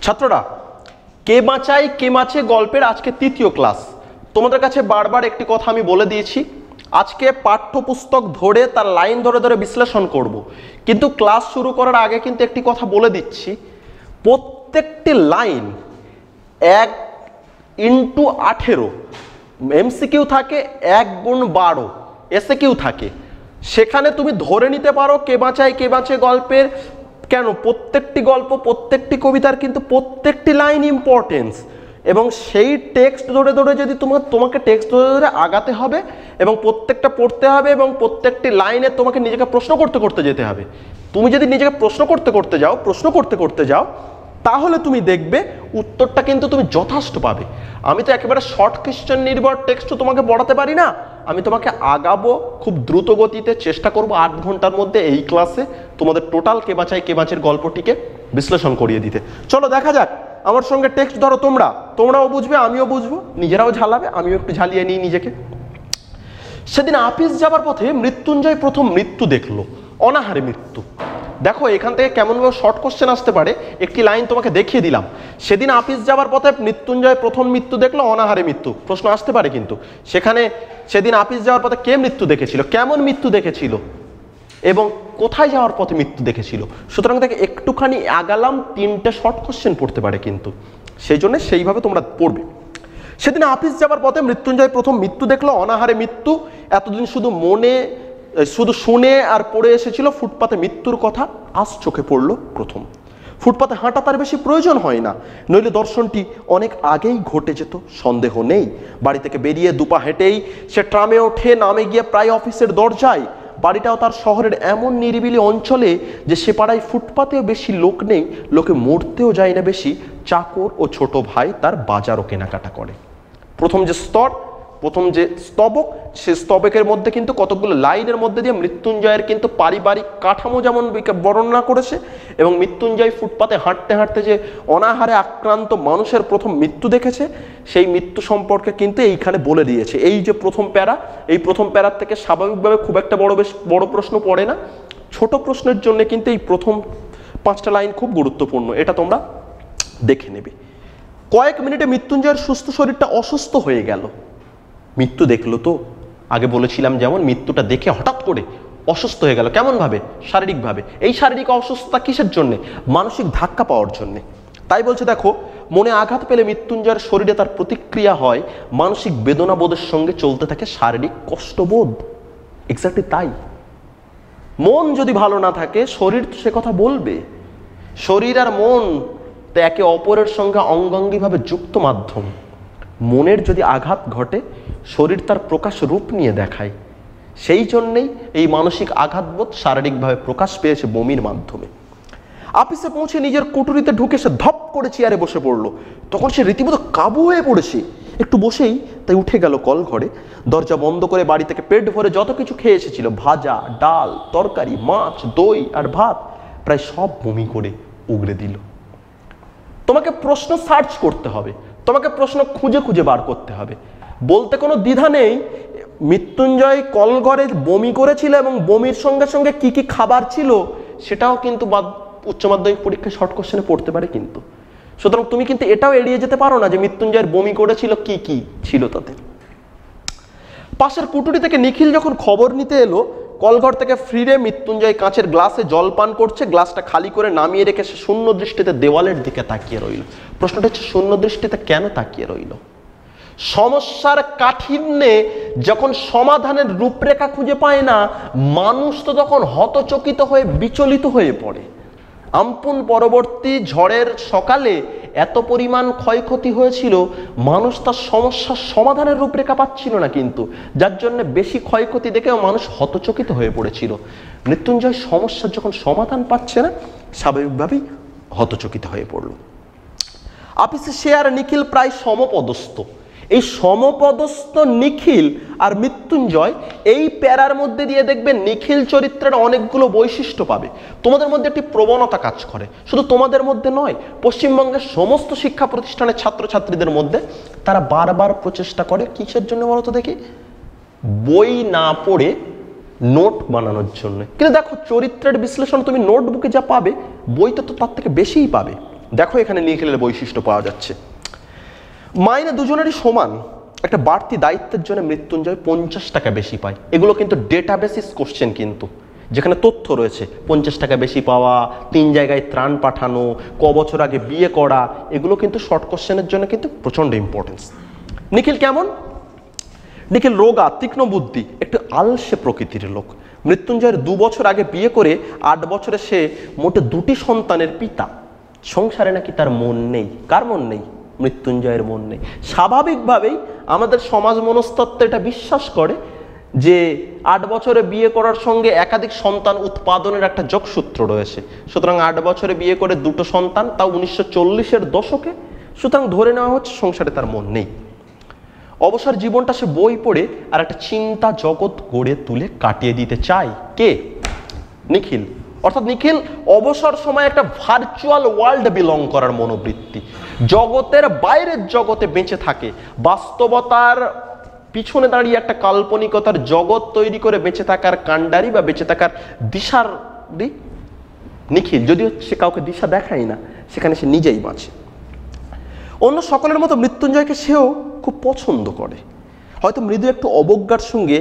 ছাত্ররা, কে বাঁচায় কে বাঁচে গল্পের আজকে তৃতীয় ক্লাস। তোমাদের কাছে বারবার একটি কথা আমি বলে দিয়েছি, আজকে পাঠ্যপুস্তক ধরে তার লাইন ধরে ধরে বিশ্লেষণ করব, কিন্তু ক্লাস শুরু করার আগে কিন্তু একটি কথা বলে দিচ্ছি, প্রত্যেকটি লাইন 1x18 এমসিকিউ থাকে, 1x12 এসএকিউ থাকে। সেখানে তুমি ধরে নিতে পারো কে বাঁচায় কে বাঁচে গল্পের কেন প্রত্যেকটি গল্প প্রত্যেকটি কবিতার কিন্তু প্রত্যেকটি লাইন ইম্পর্টেন্স, এবং সেই টেক্সট ধরে ধরে যদি তোমাকে টেক্সট ধরে ধরে আগাতে হবে এবং প্রত্যেকটা পড়তে হবে এবং প্রত্যেকটি লাইনে তোমাকে নিজেকে প্রশ্ন করতে করতে যেতে হবে। তুমি যদি নিজেকে প্রশ্ন করতে করতে যাও তাহলে তুমি দেখবে উত্তরটা কিন্তু তুমি যথেষ্ট পাবে। আমি তো একেবারে শর্ট কোয়েশ্চেন নির্ভর টেক্সট তোমাকে পড়াতে পারি না, আমি তোমাকে আগাবো খুব দ্রুত গতিতে, চেষ্টা করব 8 ঘন্টার মধ্যে এই ক্লাসে তোমাদের টোটাল কে বাঁচায় কে বাঁচের গল্পটিকে বিশ্লেষণ করিয়ে দিতে। চলো দেখা যাক, আমার সঙ্গে টেক্সট ধরো, তোমরাও বুঝবে আমিও বুঝবো, নিজেরাও ঝালাবে আমিও একটু ঝালিয়ে নিই নিজেকে। সেদিন আপিস যাবার পথে মৃত্যুঞ্জয় প্রথম মৃত্যু দেখলো, অনাহারে মৃত্যু। দেখো এখান থেকে কেমনভাবে শর্ট কোশ্চেন আসতে পারে, একটি লাইন তোমাকে দেখিয়ে দিলাম। সেদিন আপিস যাবার পথে মৃত্যুঞ্জয় প্রথম মৃত্যু দেখলো, অনাহারে মৃত্যু। প্রশ্ন আসতে পারে কিন্তু সেখানে সেদিন আপিস যাওয়ার পথে কে মৃত্যু দেখেছিল, কেমন মৃত্যু দেখেছিল এবং কোথায় যাওয়ার পথে মৃত্যু দেখেছিল। সুতরাং দেখে একটুখানি আগালাম, 3টে শর্ট কোশ্চেন পড়তে পারে কিন্তু, সেই জন্য সেইভাবে তোমরা পড়বে। সেদিন আপিস যাবার পথে মৃত্যুঞ্জয় প্রথম মৃত্যু দেখলো, অনাহারে মৃত্যু। এতদিন শুধু শুনে আর পড়ে এসেছিল ফুটপাতে মৃত্যুর কথা, আজ চোখে পড়লো প্রথম। ফুটপাতে হাঁটা তার বেশি প্রয়োজন হয় না, নইলে দর্শনটি অনেক আগেই ঘটে যেত, সন্দেহ নেই। বাড়ি থেকে বেরিয়ে দুপা হেঁটেই সে ট্রামে ওঠে, নামে গিয়ে প্রায় অফিসের দরজায়। বাড়িটাও তার শহরের এমন নিরিবিলি অঞ্চলে যে সে পাড়ায় ফুটপাতেও বেশি লোক নেই, লোকে মরতেও যায় না বেশি। চাকর ও ছোট ভাই তার বাজারও কেনাকাটা করে। প্রথম যে স্তবক, সে স্তবকের মধ্যে কিন্তু কতগুলো লাইনের মধ্যে দিয়ে মৃত্যুঞ্জয়ের কিন্তু পারিবারিক কাঠামো যেমন বর্ণনা করেছে, এবং মৃত্যুঞ্জয় ফুটপাতে হাঁটতে হাঁটতে যে অনাহারে আক্রান্ত মানুষের প্রথম মৃত্যু দেখেছে, সেই মৃত্যু সম্পর্কে কিন্তু এইখানে বলে দিয়েছে। এই যে প্রথম প্যারা, এই প্রথম প্যারার থেকে স্বাভাবিকভাবে খুব একটা বড় প্রশ্ন পড়ে না, ছোট প্রশ্নের জন্য কিন্তু এই প্রথম 5টা লাইন খুব গুরুত্বপূর্ণ, এটা তোমরা দেখে নেবে। কয়েক মিনিটে মৃত্যুঞ্জয়ের সুস্থ শরীরটা অসুস্থ হয়ে গেল। মৃত্যু দেখলো তো, আগে বলেছিলাম যেমন মৃত্যুটা দেখে হঠাৎ করে অসুস্থ হয়ে গেল। কেমন ভাবে? শারীরিকভাবে। এই শারীরিক অসুস্থতা কিসের জন্যে? মানসিক ধাক্কা পাওয়ার জন্যে। তাই বলছে দেখো, মনে আঘাত পেলে মৃত্যুঞ্জয়ের শরীরে তার প্রতিক্রিয়া হয় মানসিক বেদনাবোধের সঙ্গে চলতে থাকে শারীরিক কষ্টবোধ। এক্স্যাক্টলি তাই, মন যদি ভালো না থাকে শরীর তো সে কথা বলবে। শরীর আর মন তো একে অপরের সঙ্গে অঙ্গাঙ্গিভাবে যুক্ত মাধ্যম। মনের যদি আঘাত ঘটে শরীর তার প্রকাশ রূপ নিয়ে দেখায়। সেই জন্যেই এই মানসিক আঘাতবোধ শারীরিকভাবে প্রকাশ পেয়েছে বমির মাধ্যমে। অফিসে পৌঁছে নিজের কুঠুরিতে ঢুকে সে ধপ করে চেয়ারে বসে পড়লো। তখন সে রীতিমতো কাবু হয়ে পড়েছে। একটু বসেই তাই উঠে গেল কল ঘরে, দরজা বন্ধ করে বাড়ি থেকে পেট ভরে যত কিছু খেয়ে এসেছিল, ভাজা, ডাল, তরকারি, মাছ, দই আর ভাত, প্রায় সব বমি করে উগড়ে দিল। তোমাকে প্রশ্ন সার্চ করতে হবে, তোমাকে প্রশ্ন খুঁজে খুঁজে বার করতে হবে। বলতে কোনো দ্বিধা নেই, মৃত্যুঞ্জয় কলঘরে বমি করেছিল এবং বমির সঙ্গে সঙ্গে কি কি খাবার ছিল সেটাও কিন্তু উচ্চ মাধ্যমিক পরীক্ষায় শর্ট কোশ্চেনে পড়তে পারে কিন্তু। সুতরাং তুমি কিন্তু এটাও এড়িয়ে যেতে পারো না যে মৃত্যুঞ্জয়ের বমি করেছিল, কি কি ছিল তাতে। পাশের কুটুরি থেকে নিখিল যখন খবর নিতে এলো, কলঘর থেকে ফিরে মৃত্যুঞ্জয় কাঁচের গ্লাসে জল পান করছে। গ্লাসটা খালি করে নামিয়ে রেখে সে শূন্য দৃষ্টিতে দেওয়ালের দিকে তাকিয়ে রইল। প্রশ্নটা হচ্ছে, শূন্য দৃষ্টিতে কেন তাকিয়ে রইল? সমস্যার কাঠিন্যে যখন সমাধানের রূপরেখা খুঁজে পায় না, মানুষ তো তখন হতচকিত হয়ে বিচলিত হয়ে পড়ে। আমপুন পরবর্তী ঝড়ের সকালে এত পরিমাণ ক্ষয়ক্ষতি হয়েছিল, মানুষ তার সমস্যার সমাধানের রূপরেখা পাচ্ছিল না কিন্তু, যার জন্য বেশি ক্ষয়ক্ষতি দেখেও মানুষ হতচকিত হয়ে পড়েছিল। মৃত্যুঞ্জয় সমস্যার যখন সমাধান পাচ্ছে না, স্বাভাবিকভাবেই হতচকিত হয়ে পড়ল। অফিসে সে আর নিখিল প্রায় সমপদস্থ। এই সমপদস্থ নিখিল আর মৃত্যুঞ্জয়, এই প্যারার মধ্যে দিয়ে দেখবে নিখিল চরিত্রের অনেকগুলো বৈশিষ্ট্য পাবে। তোমাদের মধ্যে একটি প্রবণতা কাজ করে, শুধু তোমাদের মধ্যে নয়, পশ্চিমবঙ্গের সমস্ত শিক্ষা প্রতিষ্ঠানের ছাত্রছাত্রীদের মধ্যে। তারা বারবার প্রচেষ্টা করে কিসের জন্য বলো তো দেখি? বই না পড়ে নোট বানানোর জন্য। কিন্তু দেখো, চরিত্রের বিশ্লেষণ তুমি নোটবুকে যা পাবে, বইতে তো তার থেকে বেশিই পাবে। দেখো এখানে নিখিলের বৈশিষ্ট্য পাওয়া যাচ্ছে। মাইনে দুজনেরই সমান, একটা বাড়তি দায়িত্বের জন্য মৃত্যুঞ্জয় 50 টাকা বেশি পায়। এগুলো কিন্তু ডেটাবেসিস কোশ্চেন, কিন্তু যেখানে তথ্য রয়েছে 50 টাকা বেশি পাওয়া, 3 জায়গায় ত্রাণ পাঠানো, ক বছর আগে বিয়ে করা, এগুলো কিন্তু শর্ট কোশ্চেনের জন্য কিন্তু প্রচণ্ড ইম্পর্টেন্স। নিখিল কেমন? নিখিল রোগা, তীক্ষ্ণ বুদ্ধি, একটু আলসে প্রকৃতির লোক। মৃত্যুঞ্জয়ের 2 বছর আগে বিয়ে করে 8 বছরে সে মোটে 2টি সন্তানের পিতা। সংসারে নাকি তার মন নেই। কার মন নেই? মৃত্যুঞ্জয়ের মন নেই। স্বাভাবিকভাবেই আমাদের সমাজ মনস্তত্ত্ব এটা বিশ্বাস করে যে 8 বছরে বিয়ে করার সঙ্গে একাধিক সন্তান উৎপাদনের একটা যোগসূত্র রয়েছে। সুতরাং 8 বছরে বিয়ে করে 2টো সন্তান, তাও 1940-এর দশকে, সুতরাং ধরে নেওয়া হচ্ছে সংসারে তার মন নেই। অবসর জীবনটা সে বই পড়ে আর একটা চিন্তা জগৎ গড়ে তুলে কাটিয়ে দিতে চায়। কে? নিখিল। অর্থাৎ নিখিল অবসর সময় একটা ভার্চুয়াল ওয়ার্ল্ড বিলং করার মনোবৃত্তি, জগতের বাইরের জগতে বেঁচে থাকে, বাস্তবতার পিছনে দাঁড়িয়ে একটা কাল্পনিকতার জগৎ তৈরি করে বেঁচে থাকার কাণ্ডারি বা বেঁচে থাকার দিশার নিখিল। যদিও সে কাউকে দিশা দেখায় না, সেখানে সে নিজেই বাঁচে। অন্য সকলের মতো মৃত্যুঞ্জয়কে সেও খুব পছন্দ করে, হয়তো মৃদু একটু অবজ্ঞার সঙ্গে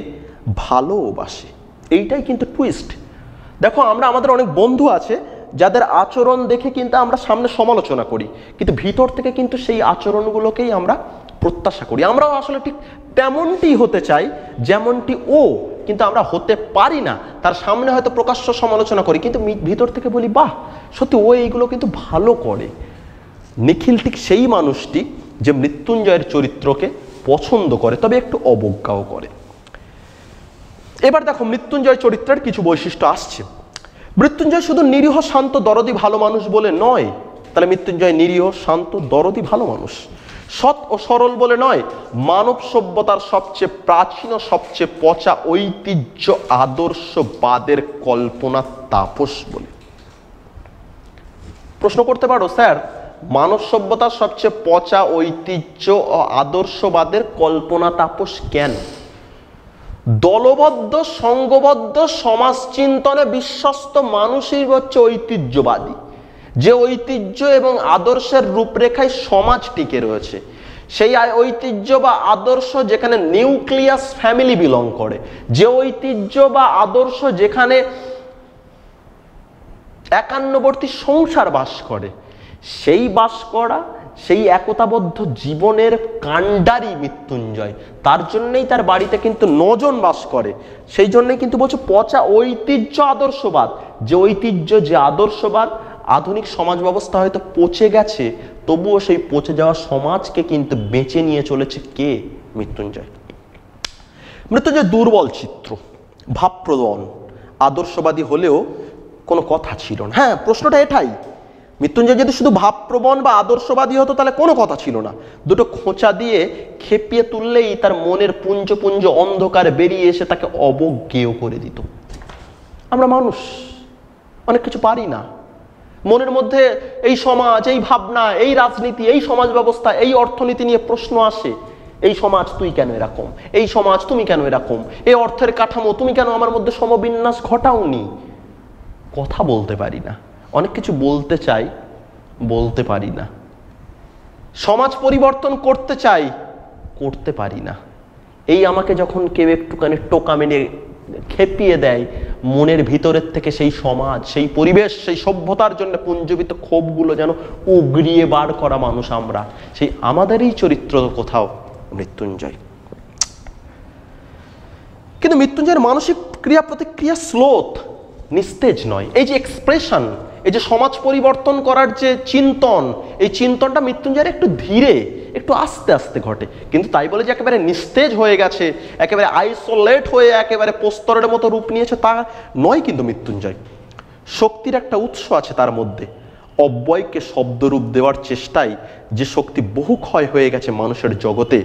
ভালোবাসে। এইটাই কিন্তু টুইস্ট। দেখো আমরা আমাদের অনেক বন্ধু আছে যাদের আচরণ দেখে কিন্তু আমরা সামনে সমালোচনা করি, কিন্তু ভিতর থেকে কিন্তু সেই আচরণগুলোকেই আমরা প্রত্যাশা করি। আমরাও আসলে ঠিক তেমনটি হতে চাই যেমনটি ও, কিন্তু আমরা হতে পারি না। তার সামনে হয়তো প্রকাশ্য সমালোচনা করি, কিন্তু ভিতর থেকে বলি বাহ সত্যি ও এইগুলো কিন্তু ভালো করে। নিখিল ঠিক সেই মানুষটি যে মৃত্যুঞ্জয়ের চরিত্রকে পছন্দ করে, তবে একটু অবজ্ঞাও করে। এবার দেখো মৃত্যুঞ্জয় চরিত্রের কিছু বৈশিষ্ট্য আসছে। মৃত্যুঞ্জয় শুধু নিরীহ, শান্ত, দরদি ভালো মানুষ বলে নয়। তাহলে মৃত্যুঞ্জয় নিরীহ, শান্ত, দরদি ভালো মানুষ। সৎ ও সরল বলে নয়, মানব সভ্যতার সবচেয়ে প্রাচীন ও সবচেয়ে পচা ঐতিহ্য আদর্শবাদের কল্পনা তাপস বলে। প্রশ্ন করতে পারো স্যার, মানব সভ্যতার সবচেয়ে পচা ঐতিহ্য ও আদর্শবাদের কল্পনা তাপস কেন? দলবদ্ধ সংঘবদ্ধ সমাজ চিন্তনে বিশ্বস্ত মানুষই হচ্ছে ঐতিহ্যবাদী। যে ঐতিহ্য এবং আদর্শের রূপরেখায় সমাজ টিকে রয়েছে, সেই ঐতিহ্য বা আদর্শ যেখানে নিউক্লিয়াস ফ্যামিলি বিলং করে, যে ঐতিহ্য বা আদর্শ যেখানে একান্নবর্তী সংসার বাস করে, সেই বাস করা, সেই একতাবদ্ধ জীবনের কাণ্ডারি মৃত্যুঞ্জয়। তার জন্যই তার বাড়িতে কিন্তু 9 জন বাস করে। সেই জন্যই কিন্তু বলছে পচা ঐতিহ্য আদর্শবাদ। যে ঐতিহ্য, যে আদর্শবাদ আধুনিক সমাজ ব্যবস্থা হয়তো পচে গেছে, তবুও সেই পচে যাওয়া সমাজকে কিন্তু বেঁচে নিয়ে চলেছে কে? মৃত্যুঞ্জয়। মৃত্যুঞ্জয় দুর্বল চিত্র, ভাবপ্রবণ, আদর্শবাদী হলেও কোনো কথা ছিল না। হ্যাঁ, প্রশ্নটা এটাই, মৃত্যুঞ্জয় যদি শুধু ভাবপ্রবণ বা আদর্শবাদী হতো তাহলে কোনো কথা ছিল না। দুটো খোঁচা দিয়ে খেপিয়ে তুললেই তার মনের পুঞ্জ পুঞ্জ অন্ধকার বেরিয়ে এসে তাকে অবজ্ঞেয় করে দিত। আমরা মানুষ, অনেক কিছু পারি না। মনের মধ্যে এই সমাজ, এই ভাবনা, এই রাজনীতি, এই সমাজ ব্যবস্থা, এই অর্থনীতি নিয়ে প্রশ্ন আসে। এই সমাজ তুই কেন এরকম, এই সমাজ তুমি কেন এরকম, এই অর্থের কাঠামো তুমি কেন আমার মধ্যে সমবিন্যাস ঘটাওনি। কথা বলতে পারি না, অনেক কিছু বলতে চাই, বলতে পারি না। সমাজ পরিবর্তন করতে চাই, করতে পারি না। এই আমাকে যখন কেউ একটুখানি টোকা মেনে খেপিয়ে দেয়, মনের ভিতরের থেকে সেই সমাজ, সেই পরিবেশ, সেই সভ্যতার জন্য পুঞ্জীবিত ক্ষোভগুলো যেন উগরিয়ে বার করা মানুষ আমরা। সেই আমাদেরই চরিত্র কোথাও মৃত্যুঞ্জয়। কিন্তু মৃত্যুঞ্জয়ের মানসিক ক্রিয়া প্রতিক্রিয়া স্লোথ, নিস্তেজ নয়। এই যে এক্সপ্রেশন, এই যে সমাজ পরিবর্তন করার যে চিন্তন, এই চিন্তনটা মৃত্যুঞ্জয়ের একটু ধীরে, একটু আস্তে আস্তে ঘটে। কিন্তু তাই বলে যে একেবারে নিস্তেজ হয়ে গেছে, একেবারে আইসোলেট হয়ে একেবারে প্রস্তরের মতো রূপ নিয়েছে তা নয়। কিন্তু মৃত্যুঞ্জয় শক্তির একটা উৎস আছে তার মধ্যে। অব্যয়কে শব্দরূপ দেওয়ার চেষ্টায় যে শক্তি বহু ক্ষয় হয়ে গেছে মানুষের জগতে,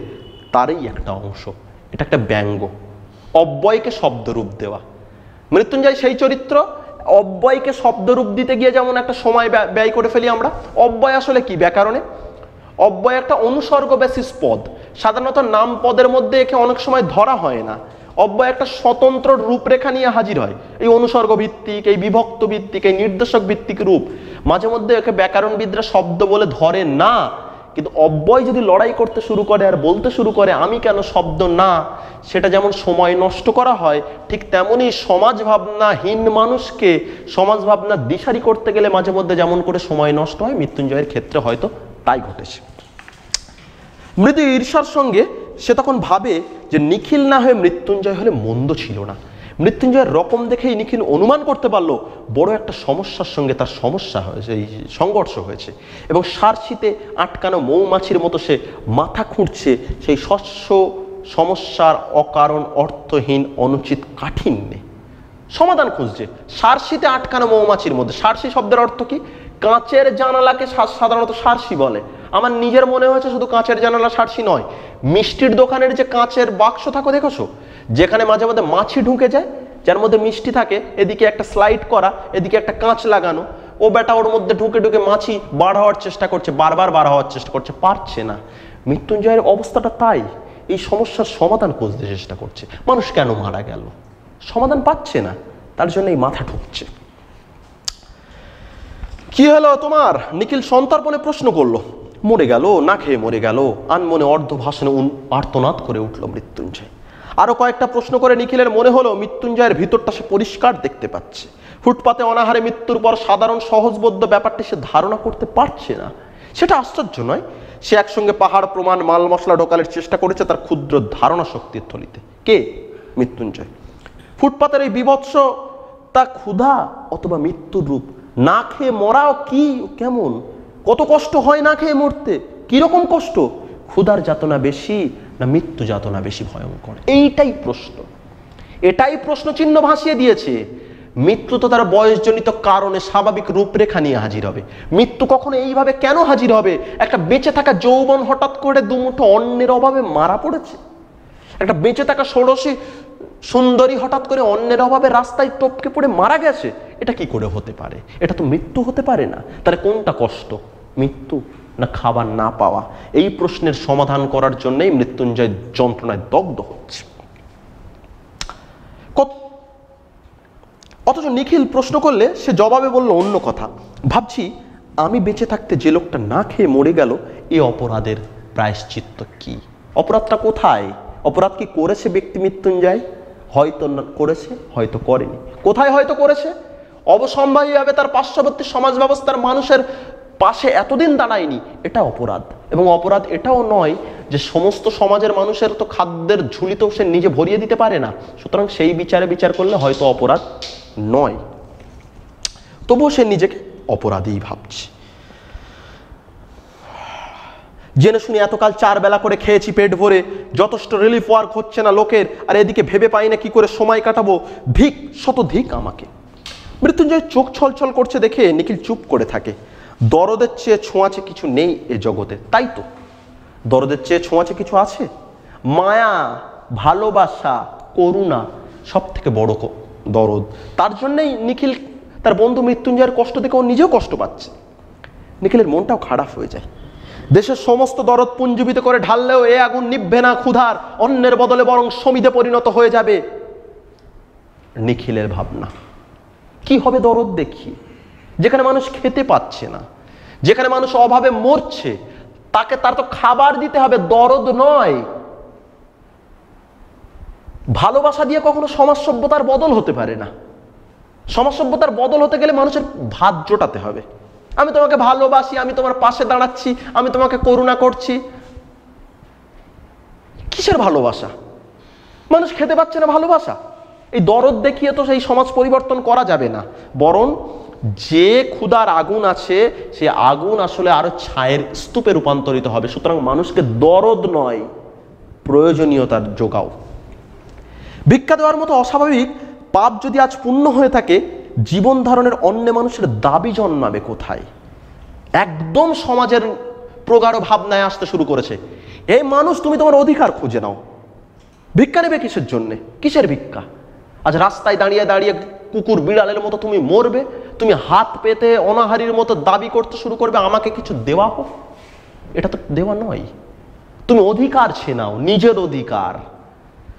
তারই একটা অংশ। এটা একটা ব্যঙ্গ, অব্যয়কে শব্দরূপ দেওয়া। মৃত্যুঞ্জয় সেই চরিত্র। অব্যয়কে শব্দরূপ দিতে গিয়ে যেমন একটা সময় ব্যয় করে ফেলি আমরা। অব্যয় আসলে কি ব্যাকরণে? অব্যয় একটা অনুসর্গ বেসিস পদ। সাধারণত নাম পদের মধ্যে একে অনেক সময় ধরা হয় না। অব্যয় একটা স্বতন্ত্র রূপরেখা নিয়ে হাজির হয়। এই অনুসর্গ ভিত্তিক, এই বিভক্ত ভিত্তিক, এই নির্দেশক ভিত্তিক রূপ। মাঝে মধ্যে একে ব্যাকরণবিদরা শব্দ বলে ধরে না, কিন্তু অব্যয় যদি লড়াই করতে শুরু করে আর বলতে শুরু করে আমি কেন শব্দ না, সেটা যেমন সময় নষ্ট করা হয়, ঠিক তেমনই সমাজ ভাবনাহীন মানুষকে সমাজ ভাবনা দিশারি করতে গেলে মাঝে মধ্যে যেমন করে সময় নষ্ট হয়, মৃত্যুঞ্জয়ের ক্ষেত্রে হয়তো তাই ঘটেছে। মৃদু ঈর্ষার সঙ্গে সে তখন ভাবে যে নিখিল না হয়ে মৃত্যুঞ্জয় হলে মন্দ ছিল না। মৃত্যুঞ্জয়ের রকম দেখেই নিখিল অনুমান করতে পারলো বড় একটা সমস্যার সঙ্গে তার সমস্যা হয়েছে, এই সংঘর্ষ হয়েছে, এবং সারশিতে আটকানো মৌমাছির মতো সে মাথা খুঁড়ছে সেই শস্য সমস্যার অকারণ অর্থহীন অনুচিত কাঠিন্যে। সমাধান খুঁজছে সারশিতে আটকানো মৌমাছির মধ্যে। সারশি শব্দের অর্থ কি? কাঁচের জানালাকে সাধারণত সারশি বলে। আমার নিজের মনে হয়েছে শুধু কাঁচের জানালা সারশি নয়, মিষ্টির দোকানের যে কাঁচের বাক্স থাকে দেখেছো, যেখানে মাঝে মধ্যে মাছি ঢুকে যায়, যার মধ্যে মিষ্টি থাকে, এদিকে একটা স্লাইড করা, এদিকে একটা কাঁচ লাগানো, ও বেটা ওর মধ্যে ঢুকে ঢুকে মাছি বার হওয়ার চেষ্টা করছে, বারবার বার হওয়ার চেষ্টা করছে, পারছে না। মৃত্যুঞ্জয়ের অবস্থাটা তাই, এই সমস্যার সমাধান খুঁজতে চেষ্টা করছে। মানুষ কেন মারা গেল, সমাধান পাচ্ছে না, তার জন্য এই মাথা ঢুকছে। কি হলো তোমার? নিখিল সন্তর্পণে প্রশ্ন করলো। মরে গেল, না খেয়ে মরে গেল, আনমনে অর্ধ ভাষণে আর্তনাদ করে উঠল মৃত্যুঞ্জয়। আরো কয়েকটা প্রশ্ন করে নিখিলের মনে হলো মৃত্যুঞ্জয়ের ভিতরটা সে পরিষ্কার দেখতে পাচ্ছে। ফুটপাতে অনাহারে মৃত্যুর পর সাধারণ সহজবোধ্য ব্যাপারটি সে ধারণা করতে পারছে না। সেটা আশ্চর্য নয়, সে একসঙ্গে পাহাড় প্রমাণ মাল মশলা ঢোকালের চেষ্টা করেছে তার ক্ষুদ্র ধারণা শক্তির থলিতে। কে? মৃত্যুঞ্জয়। ফুটপাতের এই বিভৎস তা ক্ষুধা অথবা মৃত্যুর রূপ। না খেয়ে মরাও কি কেমন, কত কষ্ট হয় না খেয়ে মরতে, কিরকম কষ্ট? ক্ষুধার যাতনা বেশি না মৃত্যু যাতনা বেশি ভয়ঙ্কর? এইটাই প্রশ্ন, এটাই প্রশ্ন চিহ্ন ভাসিয়ে দিয়েছে। মৃত্যু তো তার বয়সজনিত কারণে স্বাভাবিক রূপরেখা নিয়ে হাজির হবে। মৃত্যু কখনো এইভাবে কেন হাজির হবে? একটা বেঁচে থাকা যৌবন হঠাৎ করে দুমুঠো অন্যের অভাবে মারা পড়েছে। একটা বেঁচে থাকা ষোড়শী সুন্দরী হঠাৎ করে অন্যের অভাবে রাস্তায় টপকে পড়ে মারা গেছে। এটা কি করে হতে পারে? এটা তো মৃত্যু হতে পারে না। তাহলে কোনটা কষ্ট, মৃত্যু না খাবার না পাওয়া? এই প্রশ্নের সমাধান করার জন্যই মৃত্যুঞ্জয় যন্ত্রণায় দগ্ধ হচ্ছে। অথচ নিখিল প্রশ্ন করলে সে জবাবে বলল অন্য কথা। ভাবছি আমি বেঁচে থাকতে যে লোকটা না খেয়ে মরে গেল, এই অপরাধের প্রায়শ্চিত্ত কি? অপরাধটা কোথায়? অপরাধ কি করেছে ব্যক্তি মৃত্যুঞ্জয়? হয়তো করেছে, হয়তো করেনি। কোথায় হয়তো করেছে? অবসম্ভাবীভাবে তার পার্শ্ববর্তী সমাজ ব্যবস্থার মানুষের পাশে এতদিন দাঁড়ায়নি, এটা অপরাধ। এবং অপরাধ এটাও নয় যে সমস্ত সমাজের মানুষের তো খাদ্যের ঝুলি তো সে নিজে ভরিয়ে দিতে পারে না, সুতরাং সেই বিচারে বিচার করলে হয়তো অপরাধ নয়। তবুও সে নিজেকে অপরাধী ভাবছে। জেনে শুনে এতকাল 4 বেলা করে খেয়েছি পেট ভরে, যথেষ্ট রিলিফ ওয়ার্ক হচ্ছে না লোকের, আর এদিকে ভেবে পাই না কি করে সময় কাটাবো। ধিক, শত ধিক আমাকে। মৃত্যুঞ্জয় চোখ ছলছল করছে দেখে নিখিল চুপ করে থাকে। দরদের চেয়ে ছোঁয়াচে কিছু নেই এ জগতে, তাই তো। দরদের চেয়ে ছোঁয়াচে কিছু আছে? মায়া, ভালোবাসা, করুণা সব থেকে বড় দরদ। তার জন্যই নিখিল তার বন্ধু মৃত্যুঞ্জয়ের কষ্ট দেখে ও নিজেও কষ্ট পাচ্ছে। নিখিলের মনটাও খারাপ হয়ে যায়। দেশের সমস্ত দরদ পুঞ্জীবিত করে ঢাললেও এ আগুন নিভবে না ক্ষুধার, অন্যের বদলে বরং সমিধে পরিণত হয়ে যাবে। নিখিলের ভাবনা কি হবে দরদ দেখি? যেখানে মানুষ খেতে পাচ্ছে না, যেখানে মানুষ অভাবে মরছে, তাকে তার তো খাবার দিতে হবে, দরদ নয়। ভালোবাসা দিয়ে কখনো সমাজ সভ্যতার বদল হতে পারে না। সমাজ সভ্যতার বদল হতে গেলে মানুষের ভাত জোটাতে হবে। আমি তোমাকে ভালোবাসি, আমি তোমার পাশে দাঁড়াচ্ছি, আমি তোমাকে করুণা করছি। কিসের ভালোবাসা? মানুষ খেতে পাচ্ছে না, ভালোবাসা? এই দরদ দেখিয়ে তো সেই সমাজ পরিবর্তন করা যাবে না। বরং যে ক্ষুধার আগুন আছে, সে আগুন আসলে আরো ছায়ের স্তূপে রূপান্তরিত হবে। সুতরাং মানুষকে দরদ নয়, প্রয়োজনীয়তার যোগাও। ভিক্ষা দেওয়ার মতো অস্বাভাবিক পাপ যদি আজ পূর্ণ হয়ে থাকে, জীবন ধারণের অন্য মানুষের দাবি জন্মাবে কোথায়? একদম সমাজের প্রগাঢ় ভাবনায় আসতে শুরু করেছে। এই মানুষ, তুমি তোমার অধিকার খুঁজে নাও। ভিক্ষা নেবে কিসের জন্যে? কিসের ভিক্ষা? আজ রাস্তায় দাঁড়িয়ে দাঁড়িয়ে কুকুর বিড়ালের মতো তুমি মরবে? তুমি হাত পেতে অনাহারীর মতো দাবি করতে শুরু করবে আমাকে কিছু দেওয়া হোক? এটা তো দেওয়া নয়। তুমি অধিকার ছেনাও, নিজের অধিকার।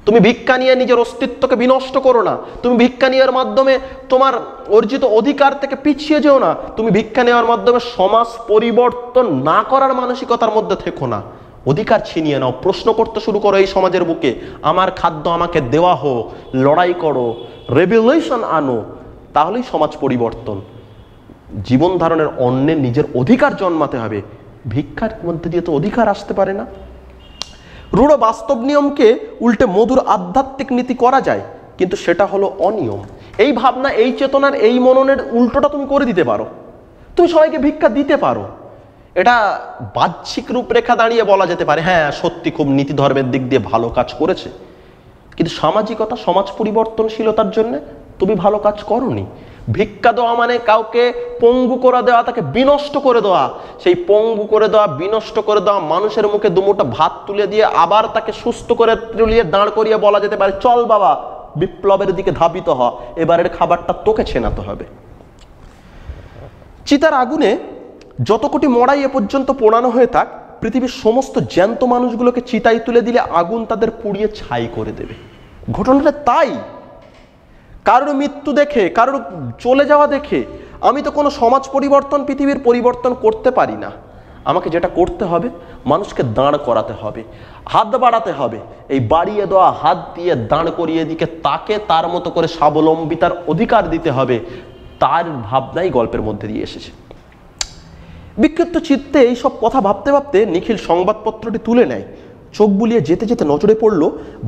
তুমি ভিক্ষা নিয়ে নিজের অস্তিত্বকে বিনষ্ট করো না। তুমি ভিক্ষা নেওয়ার মাধ্যমে তোমার অর্জিত অধিকার থেকে পিছিয়ে যেও না। তুমি ভিক্ষা নেওয়ার মাধ্যমে সমাজ পরিবর্তন না করার মানসিকতার মধ্যে থেকো না। অধিকার ছিনিয়ে নাও, প্রশ্ন করতে শুরু করো এই সমাজের বুকে, আমার খাদ্য আমাকে দেওয়া হোক, লড়াই করো, রেভলিউশন আনো, তাহলেই সমাজ পরিবর্তন। জীবন ধারণের অন্যের নিজের অধিকার জন্মাতে হবে, ভিক্ষার মধ্যে দিয়ে তো অধিকার আসতে পারে না। রূঢ় বাস্তব নিয়মকে উল্টে মধুর আধ্যাত্মিক নীতি করা যায়, কিন্তু সেটা হলো অনিয়ম। এই ভাবনা, এই চেতনার, এই মননের উল্টোটা তুমি করে দিতে পারো। তুমি সবাইকে ভিক্ষা দিতে পারো, এটা বাহ্যিক রূপরেখা দাঁড়িয়ে বলা যেতে পারে হ্যাঁ সত্যি খুব নীতি ধর্মের দিক দিয়ে ভালো কাজ করেছে, কিন্তু সামাজিকতা, সমাজ পরিবর্তনশীলতার জন্য তুমি ভালো কাজ করোনি। ভিক্ষা দেওয়া মানে কাউকে পঙ্গু করে দেওয়া, তাকে বিনষ্ট করে দেওয়া। সেই পঙ্গু করে দেওয়া, বিনষ্ট করে দেওয়া মানুষের মুখে দুমুঠো ভাত তুলে দিয়ে আবার তাকে সুস্থ করে তুলিয়ে দাঁড় করিয়ে বলা যেতে পারে চল বাবা বিপ্লবের দিকে ধাবিত হ, এবারের খাবারটা তোকে ছেনাতে হবে। চিতার আগুনে যত কোটি মড়াই এ পর্যন্ত পোড়ানো হয়ে থাক, পৃথিবীর সমস্ত জ্যান্ত মানুষগুলোকে চিতায় তুলে দিলে আগুন তাদের পুড়িয়ে ছাই করে দেবে। ঘটনাটা তাই। কারোর মৃত্যু দেখে, কারোর চলে যাওয়া দেখে আমি তো কোনো সমাজ পরিবর্তন, পৃথিবীর পরিবর্তন করতে পারি না। আমাকে যেটা করতে হবে, মানুষকে দাঁড় করাতে হবে, হাত বাড়াতে হবে। এই বাড়িয়ে দেওয়া হাত দিয়ে দাঁড় করিয়ে দিকে তাকে তার মতো করে স্বাবলম্বিতার অধিকার দিতে হবে, তার ভাবনাই গল্পের মধ্যে দিয়ে এসেছে। বিক্ষিপ্ত চিত্তে এইসব কথা ভাবতে ভাবতে নিখিল সংবাদপত্রটি তুলে নেয়। চোখ বুলিয়ে যেতে যেতে নজরে পড়ল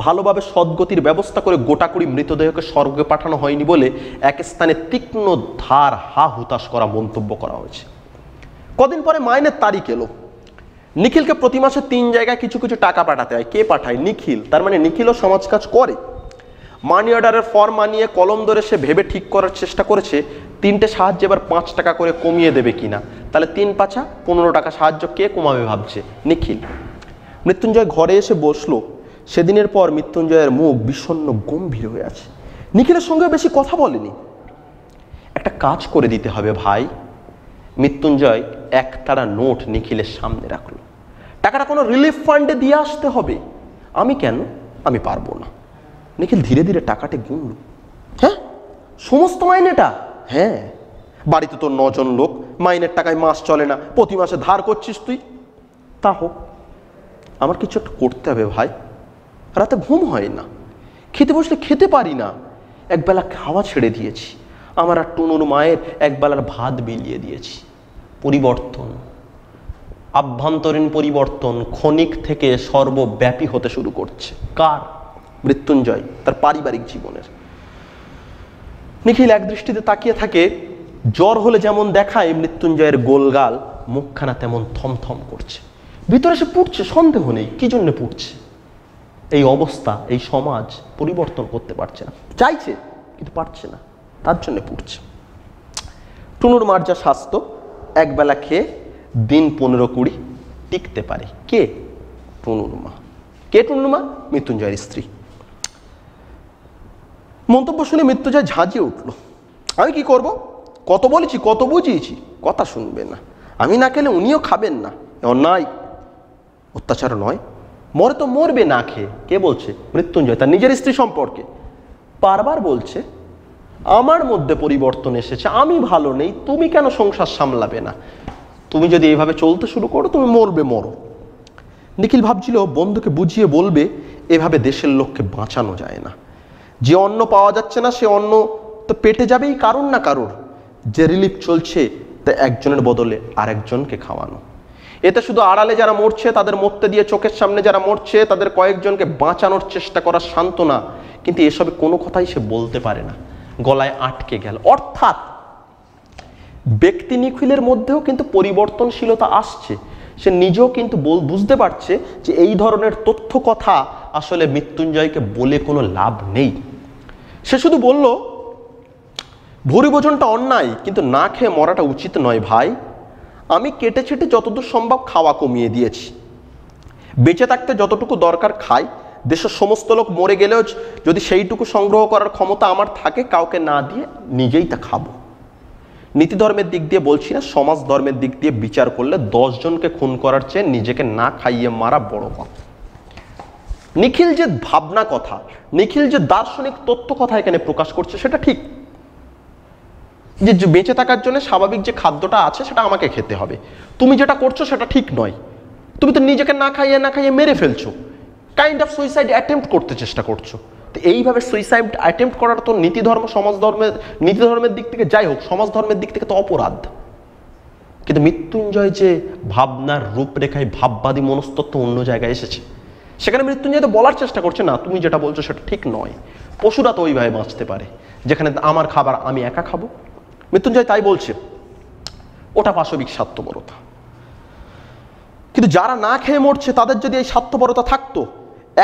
ভালোভাবে সদ্গতির ব্যবস্থা করে গোটাকুড়ি মৃতদেহকে স্বর্গে পাঠানো হয়নি বলে এক স্থানে তীক্ষ্ণ ধার হা হুতাশ করা মন্তব্য করা হয়েছে। কদিন পরে মাইনের তারিখ এলো। নিখিলকে প্রতি মাসে 3 জায়গায় কিছু কিছু টাকা পাঠাতে হয়। কে পাঠায়? নিখিল। তার মানে নিখিলও সমাজ কাজ করে। মানি অর্ডারের ফর্ম আনিয়ে কলম ধরে সে ভেবে ঠিক করার চেষ্টা করেছে 3টে সাহায্য এবার 5 টাকা করে কমিয়ে দেবে কিনা। তাহলে 3 পাঁচা 15 টাকা সাহায্য কে কমাবে ভাবছে? নিখিল। মৃত্যুঞ্জয় ঘরে এসে বসলো। সেদিনের পর মৃত্যুঞ্জয়ের মুখ বিষণ্ণ গম্ভীর হয়ে আছে। নিখিলের সঙ্গে বেশি কথা বলেনি। একটা কাজ করে দিতে হবে ভাই। মৃত্যুঞ্জয় একতারা নোট নিখিলের সামনে রাখলো। টাকাটা কোনো রিলিফ ফান্ডে দিয়ে আসতে হবে। আমি কেন? আমি পারবো না। নিখিল ধীরে ধীরে টাকাটি গুনল। হ্যাঁ, সমস্ত মাইনেটা? হ্যাঁ। বাড়িতে তোর 9 জন লোক, মাইনের টাকায় মাস চলে না, প্রতি মাসে ধার করছিস তুই। তা হোক, আমার কিছু একটা করতে হবে ভাই। রাতে ঘুম হয় না, খেতে বসলে খেতে পারি না। একবেলা খাওয়া ছেড়ে দিয়েছি। আমার আর টুনুর মায়ের একবেলার ভাত বিলিয়ে দিয়েছি। পরিবর্তন, আভ্যন্তরীণ পরিবর্তন ক্ষণিক থেকে সর্বব্যাপী হতে শুরু করছে। কার? মৃত্যুঞ্জয়, তার পারিবারিক জীবনের। নিখিল এক দৃষ্টিতে তাকিয়ে থাকে। জ্বর হলে যেমন দেখায় মৃত্যুঞ্জয়ের গোলগাল, মুখখানা তেমন থমথম করছে। ভিতরে সে পুড়ছে, সন্দেহ নেই। কি জন্য পুড়ছে? এই অবস্থা, এই সমাজ পরিবর্তন করতে পারছে না। চাইছে কিন্তু পারছে না, তার জন্য পুড়ছে। টুনুর মার যা স্বাস্থ্য, একবেলা খেয়ে দিন 15-20 টিকতে পারে। কে? টুনুর মা। কে টুনুর মা? মৃত্যুঞ্জয়ের স্ত্রী। মন্তব্য শুনে মৃত্যুঞ্জয় ঝাঁঝিয়ে উঠল। আমি কি করব? কত বলেছি, কত বুঝিয়েছি, কথা শুনবে না। আমি না খেলে উনিও খাবেন না। অন্যায়, অত্যাচার নয়। মরে তো মরবে না খেয়ে। কে বলছে? মৃত্যুঞ্জয় তার নিজের স্ত্রী সম্পর্কে বারবার বলছে আমার মধ্যে পরিবর্তন এসেছে, আমি ভালো নেই, তুমি কেন সংসার সামলাবে না? তুমি যদি এইভাবে চলতে শুরু করো, তুমি মরবে, মরো। নিখিল ভাবছিল বন্ধুকে বুঝিয়ে বলবে এভাবে দেশের লোককে বাঁচানো যায় না। যে অন্ন পাওয়া যাচ্ছে না, সে অন্ন তো পেটে যাবেই কারোর না কারোর। যে রিলিফ চলছে তা একজনের বদলে আরেকজনকে খাওয়ানো। এতে শুধু আড়ালে যারা মরছে তাদের মরতে দিয়ে, চোখের সামনে যারা মরছে তাদের কয়েকজনকে বাঁচানোর চেষ্টা করার সান্ত্বনা। কিন্তু এসবে কোনো কথাই সে বলতে পারে না, গলায় আটকে গেল। অর্থাৎ ব্যক্তি নিখিলের মধ্যেও কিন্তু পরিবর্তনশীলতা আসছে। সে নিজেও কিন্তু বুঝতে পারছে যে এই ধরনের তথ্য কথা আসলে মৃত্যুঞ্জয়কে বলে কোনো লাভ নেই। সে শুধু বলল ভুরি ভোজনটা অন্যায়, কিন্তু না খেয়ে মরাটা উচিত নয় ভাই। আমি কেটে ছেটে যতদূর সম্ভব খাওয়া কমিয়ে দিয়েছি। বেঁচে থাকতে যতটুকু দরকার খাই। দেশের সমস্ত লোক মরে গেলেও যদি সেইটুকু সংগ্রহ করার ক্ষমতা আমার থাকে, কাউকে না দিয়ে নিজেই তা খাবো। নীতি ধর্মের দিক দিয়ে বলছি না, সমাজ ধর্মের দিক দিয়ে বিচার করলে 10 জনকে খুন করার চেয়ে নিজেকে না খাইয়ে মারা বড় পাপ। নিখিল যে ভাবনা কথা, নিখিল যে দার্শনিক তত্ত্ব কথা এখানে প্রকাশ করছে সেটা ঠিক, যে বেঁচে থাকার জন্য স্বাভাবিক যে খাদ্যটা আছে সেটা আমাকে খেতে হবে। তুমি যেটা করছো সেটা ঠিক নয়, তুমি তো নিজেকে না খাইয়ে মেরে ফেলছো, কাইন্ড অফ সুইসাইড অ্যাটেম্প্ট করতে চেষ্টা করছো। তো এইভাবে সুইসাইড অ্যাটেম্প্ট করার তো নীতি ধর্মের দিক থেকে যাই হোক, সমাজ ধর্মের দিক থেকে তো অপরাধ। কিন্তু মৃত্যুঞ্জয় যে ভাবনার রূপরেখায় ভাববাদী মনস্তত্ত্ব অন্য জায়গায় এসেছে, সেখানে মৃত্যুঞ্জয় তো বলার চেষ্টা করছে না তুমি যেটা বলছো সেটা ঠিক নয়, পশুরা তো ওইভাবে বাঁচতে পারে, যেখানে আমার খাবার আমি একা খাবো। মৃত্যুঞ্জয় তাই বলছে ওটা পাশবিক স্বার্থপরতা। কিন্তু যারা না খেয়ে মরছে তাদের যদি এই স্বার্থপরতা থাকতো,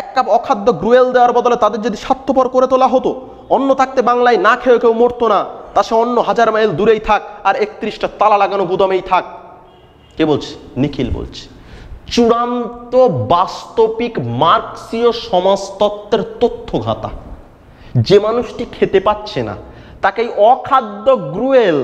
এক কাপ অখাদ্য গ্রুয়েল দেওয়ার বদলে তাদের যদি স্বার্থপর করে তোলা হতো, অন্য থাকতে বাংলায় না খেয়ে কেউ মরতো না, তা সে অন্য 1000 মাইল দূরেই থাক আর 31টা তালা লাগানো গুদামেই থাক। কে বলছে? নিখিল বলছে। চূড়ান্ত বাস্তবিক মার্কসীয় সমাজতত্ত্বের তথ্যঘাতা। যে মানুষটি খেতে পাচ্ছে না তাকে অখাদ্য গ্রুয়েল,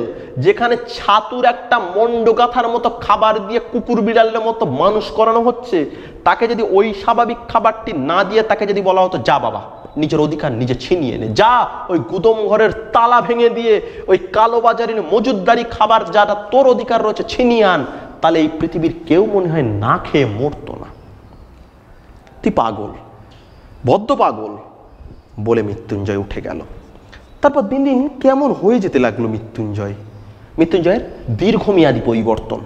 যেখানে ছাতুর একটা মন্ডগাথার মতো খাবার দিয়ে কুকুর বিড়ালের মতো মানুষ করানো হচ্ছে, তাকে যদি ওই স্বাভাবিক খাবারটি না দিয়ে তাকে যদি বলা হতো যা বাবা নিজের অধিকার নিজে ছিনিয়ে নে, যা ওই গুদম ঘরের তালা ভেঙে দিয়ে ওই কালোবাজারির মজুদদারি খাবার যারা তোর অধিকার রয়েছে ছিনিয়ে আন, তাহলে এই পৃথিবীর কেউ মনে হয় না খেয়ে মরতো না। তুই পাগল, বদ্ধ পাগল বলে মৃত্যুঞ্জয় উঠে গেল। তারপর দিন দিন কেমন হয়ে যেতে লাগলো মৃত্যুঞ্জয়ের দীর্ঘমেয়াদী পরিবর্তন।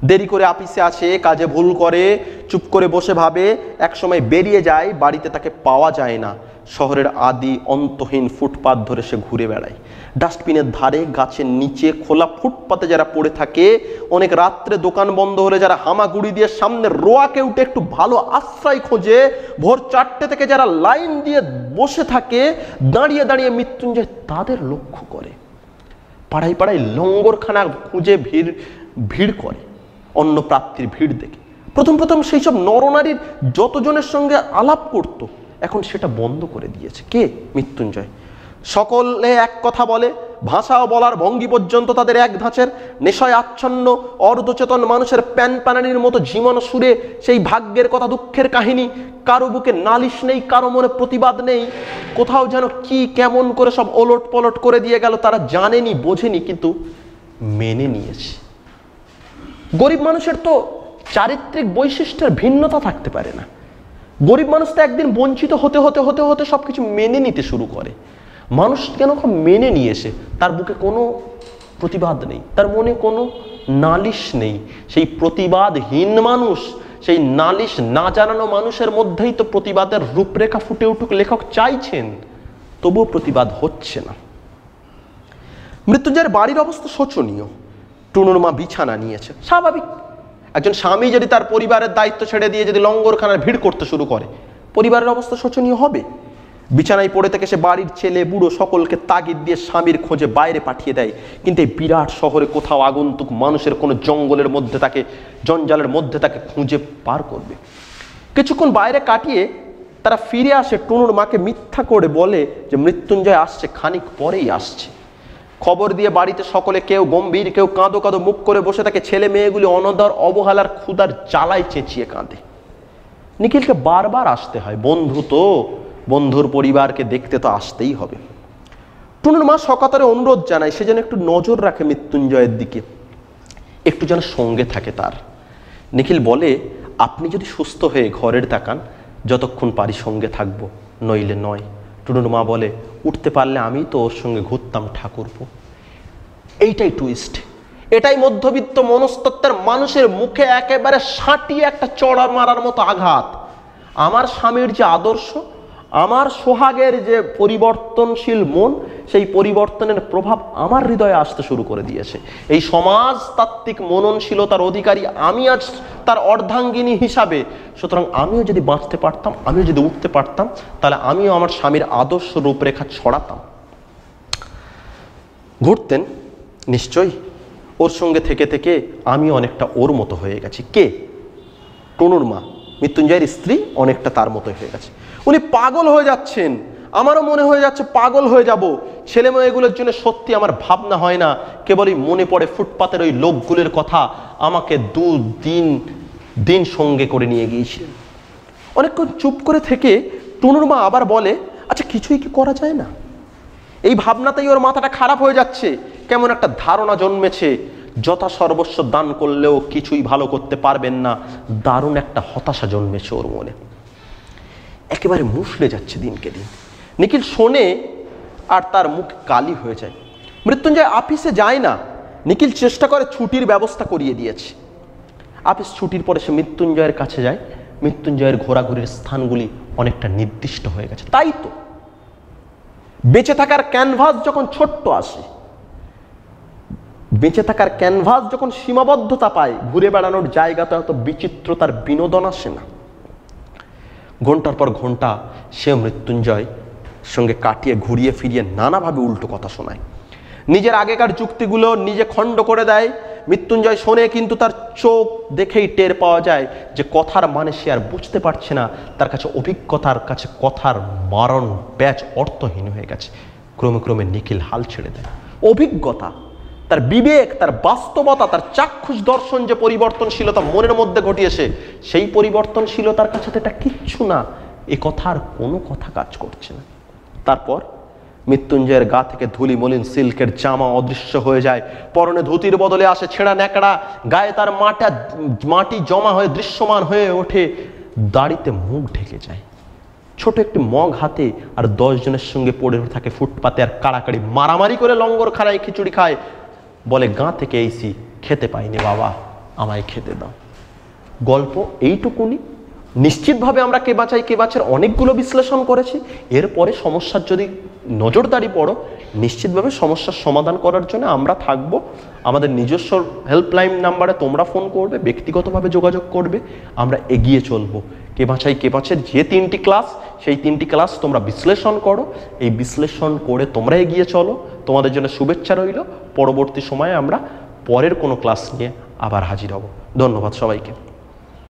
দেরি করে অফিসে আসে, কাজে ভুল করে, চুপ করে বসে ভাবে, একসময় বেরিয়ে যায়, বাড়িতে তাকে পাওয়া যায় না। শহরের আদি অন্তহীন ফুটপাত ধরে সে ঘুরে বেড়ায়, ডাস্টবিনের ধারে, গাছের নিচে, খোলা ফুটপাতে যারা পড়ে থাকে, অনেক রাত্রে দোকান বন্ধ হলে যারা হামাগুড়ি দিয়ে সামনে রোয়াকে উঠে একটু ভালো আশ্রয় খোঁজে, ভোর 4টে থেকে যারা লাইন দিয়ে বসে থাকে দাঁড়িয়ে দাঁড়িয়ে মৃত্যুঞ্জয় তাদের লক্ষ্য করে। পাড়ায় পাড়ায় লঙ্গরখানা খুঁজে ভিড় করে অন্য প্রাপ্তির ভিড় দেখে। প্রথম সেই সব নরনারীর যতজনের সঙ্গে আলাপ করত, এখন সেটা বন্ধ করে দিয়েছে। কে? মৃত্যুঞ্জয়। সকলে এক কথা বলে, ভাষা বলার ভঙ্গি পর্যন্ত তাদের এক ধাঁচের। নেশায় আচ্ছন্ন অর্ধচেতন মানুষের প্যানপ্যানানির মতো ঝিমন সুরে সেই ভাগ্যের কথা, দুঃখের কাহিনী। কারো বুকে নালিশ নেই, কারো মনে প্রতিবাদ নেই। কোথাও যেন কি কেমন করে সব ওলট পলট করে দিয়ে গেল, তারা জানেনি, বোঝেনি, কিন্তু মেনে নিয়েছে। গরিব মানুষের তো চারিত্রিক বৈশিষ্ট্যের ভিন্নতা থাকতে পারে না। গরিব মানুষ তো একদিন বঞ্চিত হতে হতে হতে হতে সবকিছু মেনে নিতে শুরু করে। মানুষ কেন মেনে নিয়েছে, তার বুকে কোনো প্রতিবাদ নেই, তার মনে কোনো নালিশ নেই। সেই প্রতিবাদহীন মানুষ, সেই নালিশ না জানানো মানুষের মধ্যেই তো প্রতিবাদের রূপরেখা ফুটে উঠুক লেখক চাইছেন, তবুও প্রতিবাদ হচ্ছে না। মৃত্যুঞ্জয়ের বাড়ির অবস্থা শোচনীয়। টুনুর মা বিছানা নিয়েছে, স্বাভাবিক। একজন স্বামী যদি তার পরিবারের দায়িত্ব ছেড়ে দিয়ে যদি লঙ্গরখানার ভিড় করতে শুরু করে, পরিবারের অবস্থা শোচনীয় হবে। বিছানায় পড়ে থেকে সে বাড়ির ছেলে বুড়ো সকলকে তাগিদ দিয়ে স্বামীর খোঁজে বাইরে পাঠিয়ে দেয়। কিন্তু এই বিরাট শহরে কোথাও আগন্তুক মানুষের কোনো জঙ্গলের মধ্যে তাকে, জঞ্জালের মধ্যে তাকে খুঁজে পার করবে। কিছুক্ষণ বাইরে কাটিয়ে তারা ফিরে আসে। টুনুর মাকে মিথ্যা করে বলে যে মৃত্যুঞ্জয় আসছে, খানিক পরেই আসছে। খবর দিয়ে বাড়িতে সকলে, কেউ গম্ভীর, কেউ কাঁদো কাঁদো মুখ করে বসে থাকে। ছেলে মেয়েগুলি অনদর, অবহেলার, ক্ষুধার জ্বালায় চেঁচিয়ে কাঁদে। নিখিলকে বারবার আসতে হয়, বন্ধু তো, বন্ধুর পরিবারকে দেখতে তো আসতেই হবে। টুনুর মা সকাতরে অনুরোধ জানায় সে যেন একটু নজর রাখে মৃত্যুঞ্জয়ের দিকে, একটু যেন সঙ্গে থাকে তার। নিখিল বলে, আপনি যদি সুস্থ হয়ে ঘরের তাকান, যতক্ষণ পারি সঙ্গে থাকবো, নইলে নয়। টুনুর মা বলে, উঠতে পারলে আমি তো ওর সঙ্গে ঘুরতাম ঠাকুরপো। এইটাই টুইস্ট, এটাই মধ্যবিত্ত মনস্তত্ত্বের মানুষের মুখে একেবারে সাঁটিয়ে একটা চড়া মারার মতো আঘাত। আমার স্বামীর যে আদর্শ, আমার সোহাগের যে পরিবর্তনশীল মন, সেই পরিবর্তনের প্রভাব আমার হৃদয়ে আসতে শুরু করে দিয়েছে। এই সমাজতাত্ত্বিক মননশীলতার অধিকারী আমি আজ তার অর্ধাঙ্গিনী হিসাবে। সুতরাং আমিও যদি বাঁচতে পারতাম, আমিও যদি উঠতে পারতাম, তাহলে আমিও আমার স্বামীর আদর্শ রূপরেখা ছড়াতাম। ঘুরতেন নিশ্চয়ই, ওর সঙ্গে থেকে থেকে আমি অনেকটা ওর মতো হয়ে গেছি। কে? টুনুর মা, মৃত্যুঞ্জয়ের স্ত্রী, অনেকটা তার মতো হয়ে গেছে। উনি পাগল হয়ে যাচ্ছেন, আমারও মনে হয়ে যাচ্ছে পাগল হয়ে যাব। ছেলে মেয়েগুলোর জন্য সত্যি আমার ভাবনা হয় না, কেবলই মনে পড়ে ফুটপাতের ওই লোকগুলোর কথা, আমাকে দিন সঙ্গে করে নিয়ে গিয়েছিলেন। অনেকক্ষণ চুপ করে থেকে টুনুর মা আবার বলে, আচ্ছা কিছুই কি করা যায় না? এই ভাবনাতেই ওর মাথাটা খারাপ হয়ে যাচ্ছে। কেমন একটা ধারণা জন্মেছে, যথা সর্বস্ব দান করলেও কিছুই ভালো করতে পারবেন না। দারুণ একটা হতাশা জন্মেছে ওর মনে, একেবারে মুষড়ে যাচ্ছে দিনকে দিন। নিখিল শোনে আর তার মুখ কালি হয়ে যায়। মৃত্যুঞ্জয় অফিসে যায় না, নিখিল চেষ্টা করে ছুটির ব্যবস্থা করিয়ে দিয়েছে। অফিস ছুটির পরে সে মৃত্যুঞ্জয়ের কাছে যায়। মৃত্যুঞ্জয়ের ঘোরাঘুরির স্থানগুলি অনেকটা নির্দিষ্ট হয়ে গেছে। তাই তো বেঁচে থাকার ক্যানভাস যখন ছোট্ট আসে, বেঁচে থাকার ক্যানভাস যখন সীমাবদ্ধতা পায়, ঘুরে বেড়ানোর জায়গাতে অত বিচিত্রতার বিনোদন আসে না। ঘন্টার পর ঘন্টা সে মৃত্যুঞ্জয় সঙ্গে কাটিয়ে ঘুরিয়ে ফিরিয়ে নানাভাবে উল্টো কথা শোনায়। নিজের আগেকার যুক্তিগুলো নিজে খণ্ড করে দেয়। মৃত্যুঞ্জয় শোনে, কিন্তু তার চোখ দেখেই টের পাওয়া যায় যে কথার মানে সে আর বুঝতে পারছে না। তার কাছে অভিজ্ঞতার কাছে কথার মারণ ব্যাচ অর্থহীন হয়ে গেছে। ক্রমে ক্রমে নিখিল হাল ছেড়ে দেয়। অভিজ্ঞতা, তার বিবেক, তার বাস্তবতা, তার চাক্ষুষ দর্শন যে পরিবর্তনশীলতা মনের মধ্যে ঘটিয়েছে, সেই পরিবর্তনশীলতার কাছে তো এটা কিচ্ছু না। এ কথার কোনো কথা কাজ করছে না। তারপর মৃত্যুঞ্জয়ের গা থেকে ধুলি মলিন সিল্কের জামা অদৃশ্য হয়ে যায়। পরনে ধুতির বদলে আসে ছেঁড়া ন্যাকড়া। গায়ে তার মাটি জমা হয়ে দৃশ্যমান হয়ে ওঠে। দাড়িতে মুখ ঢেকে যায়। ছোট একটি মগ হাতে আর 10 জনের সঙ্গে পড়ে থাকে ফুটপাতে, আর কাড়াকাড়ি মারামারি করে লঙ্গর খানায় খিচুড়ি খায়। বলে, গাঁ থেকে এইছি, খেতে পাইনি বাবা, আমায় খেতে দাও। গল্প এইটুকুনি। নিশ্চিতভাবে আমরা কে বাঁচাই কে বাঁচার অনেকগুলো বিশ্লেষণ করেছি। এরপরে সমস্যার যদি নজরদারি পড়ো, নিশ্চিতভাবে সমস্যার সমাধান করার জন্য আমরা থাকব। আমাদের নিজস্ব হেল্পলাইন নাম্বারে তোমরা ফোন করবে, ব্যক্তিগতভাবে যোগাযোগ করবে, আমরা এগিয়ে চলবো। কে বাঁচাই কে বাঁচের যে 3টি ক্লাস, সেই 3টি ক্লাস তোমরা বিশ্লেষণ করো। এই বিশ্লেষণ করে তোমরা এগিয়ে চলো। তোমাদের জন্য শুভেচ্ছা রইল। পরবর্তী সময়ে আমরা পরের কোনো ক্লাস নিয়ে আবার হাজির হব। ধন্যবাদ সবাইকে।